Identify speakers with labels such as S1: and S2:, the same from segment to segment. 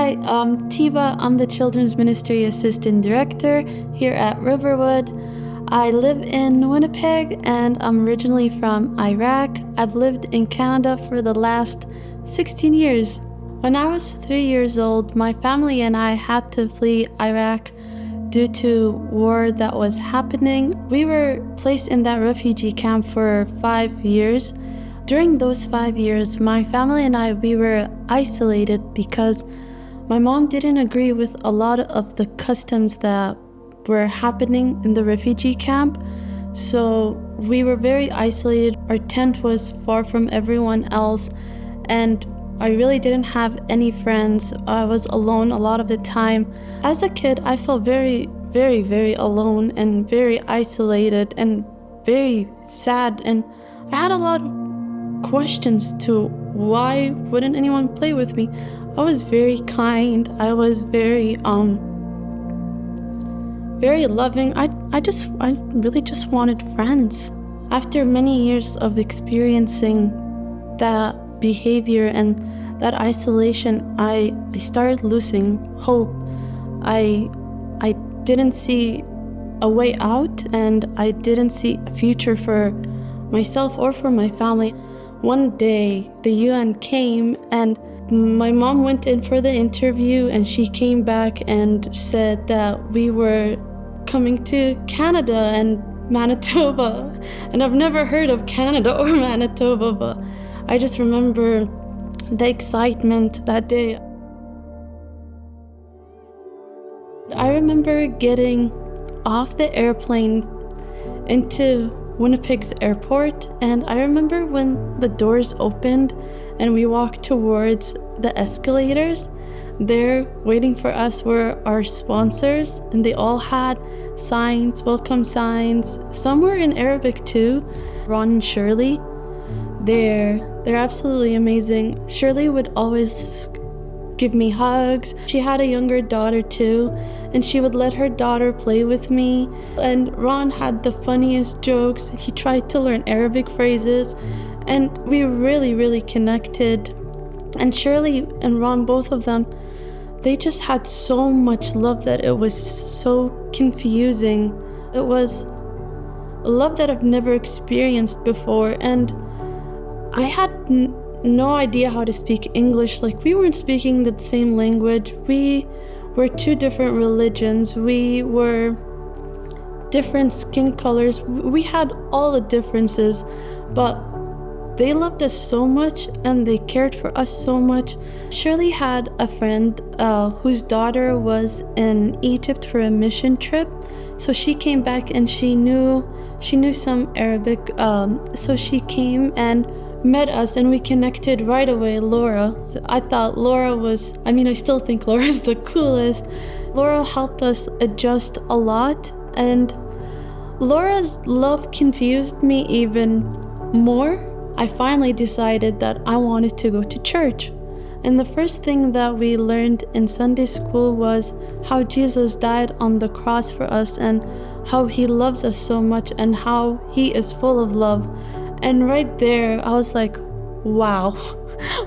S1: Hi, Tiba. I'm the Children's Ministry Assistant Director here at Riverwood. I live in Winnipeg and I'm originally from Iraq. I've lived in Canada for the last 16 years. When I was 3 years old, my family and I had to flee Iraq due to war that was happening. We were placed in that refugee camp for 5 years. During those 5 years, my family and I, we were isolated because my mom didn't agree with a lot of the customs that were happening in the refugee camp. So we were very isolated. Our tent was far from everyone else, and I really didn't have any friends. I was alone a lot of the time. As a kid, I felt very, very, very alone and very isolated and very sad. And I had a lot of questions to why wouldn't anyone play with me. I was very kind. I was very very loving. I really just wanted friends. After many years of experiencing that behavior and that isolation, I started losing hope. I didn't see a way out, and I didn't see a future for myself or for my family. One day, the UN came and my mom went in for the interview, and she came back and said that we were coming to Canada and Manitoba. And I've never heard of Canada or Manitoba, but I just remember the excitement that day. I remember getting off the airplane into Winnipeg's airport, and I remember when the doors opened and we walked towards the escalators. There waiting for us were our sponsors, and they all had signs, welcome signs. Some were in Arabic too. Ron and Shirley, they're absolutely amazing. Shirley would always give me hugs. She had a younger daughter too, and she would let her daughter play with me. And Ron had the funniest jokes. He tried to learn Arabic phrases, and we really, really connected. And Shirley and Ron, both of them, they just had so much love that it was so confusing. It was a love that I've never experienced before, and I had no idea how to speak English. Like, we weren't speaking the same language. We were two different religions. We were different skin colors. We had all the differences, but they loved us so much and they cared for us so much. Shirley had a friend whose daughter was in Egypt for a mission trip. So she came back and she knew some Arabic. So she came and met us, and we connected right away. Laura, I thought Laura was, I still think Laura's the coolest. Laura helped us adjust a lot, and Laura's love confused me even more. I finally decided that I wanted to go to church. And the first thing that we learned in Sunday school was how Jesus died on the cross for us, and how he loves us so much, and how he is full of love. And right there, I was like, wow,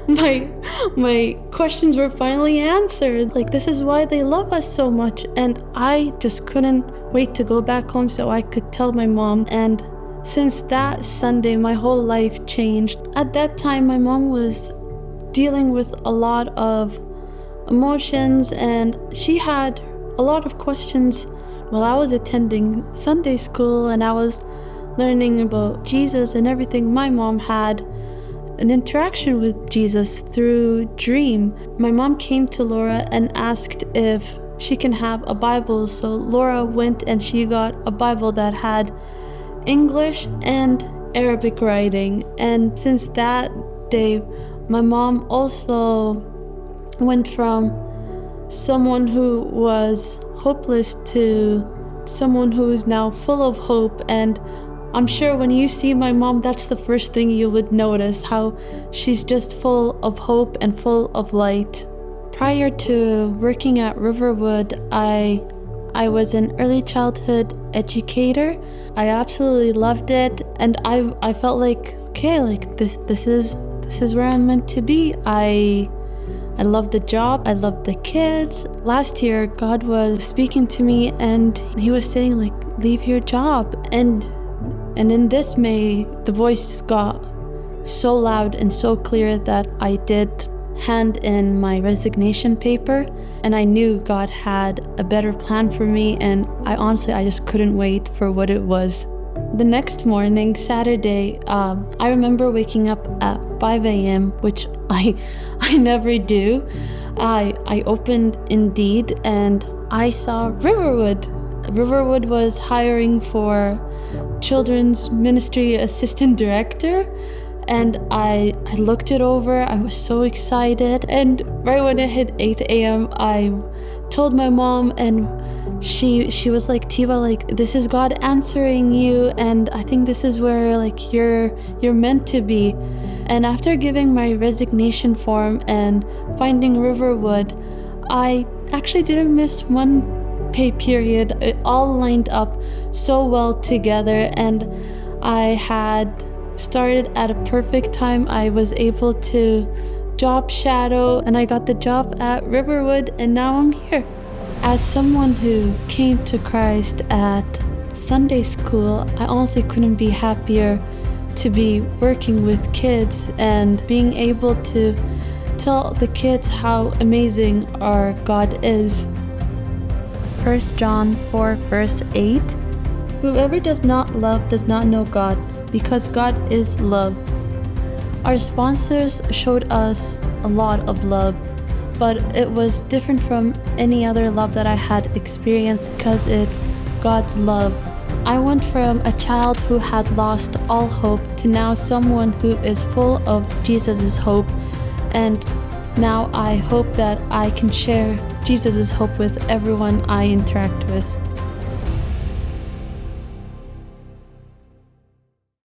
S1: my questions were finally answered. Like, this is why they love us so much. And I just couldn't wait to go back home so I could tell my mom. And since that Sunday, my whole life changed. At that time, my mom was dealing with a lot of emotions, and she had a lot of questions while I was attending Sunday school, and I was learning about Jesus and everything. My mom had an interaction with Jesus through dream. My mom came to Laura and asked if she can have a Bible. So Laura went and she got a Bible that had English and Arabic writing. And since that day, my mom also went from someone who was hopeless to someone who is now full of hope. And I'm sure when you see my mom, that's the first thing you would notice, how she's just full of hope and full of light. Prior to working at Riverwood, I was an early childhood educator. I absolutely loved it, and I felt like, okay, like this is where I'm meant to be. I I love the job. I love the kids. Last year, God was speaking to me and he was saying like, leave your job. And in this May, the voice got so loud and so clear that I did hand in my resignation paper, and I knew God had a better plan for me, and I just couldn't wait for what it was. The next morning, Saturday, I remember waking up at 5 a.m., which I never do. I opened Indeed and I saw Riverwood. Riverwood was hiring for children's ministry assistant director. And I looked it over. I was so excited. And right when it hit 8 a.m., I told my mom, and she was like, Tiba, like, this is God answering you, and I think this is where like you're meant to be. And after giving my resignation form and finding Riverwood, I actually didn't miss one pay period. It all lined up so well together, and I had started at a perfect time. I was able to job shadow, and I got the job at Riverwood, and now I'm here. As someone who came to Christ at Sunday school, I honestly couldn't be happier to be working with kids and being able to tell the kids how amazing our God is. 1 John 4 verse 8, whoever does not love does not know God, because God is love. Our sponsors showed us a lot of love, but it was different from any other love that I had experienced because it's God's love. I went from a child who had lost all hope to now someone who is full of Jesus' hope, and now I hope that I can share Jesus' hope with everyone I interact with.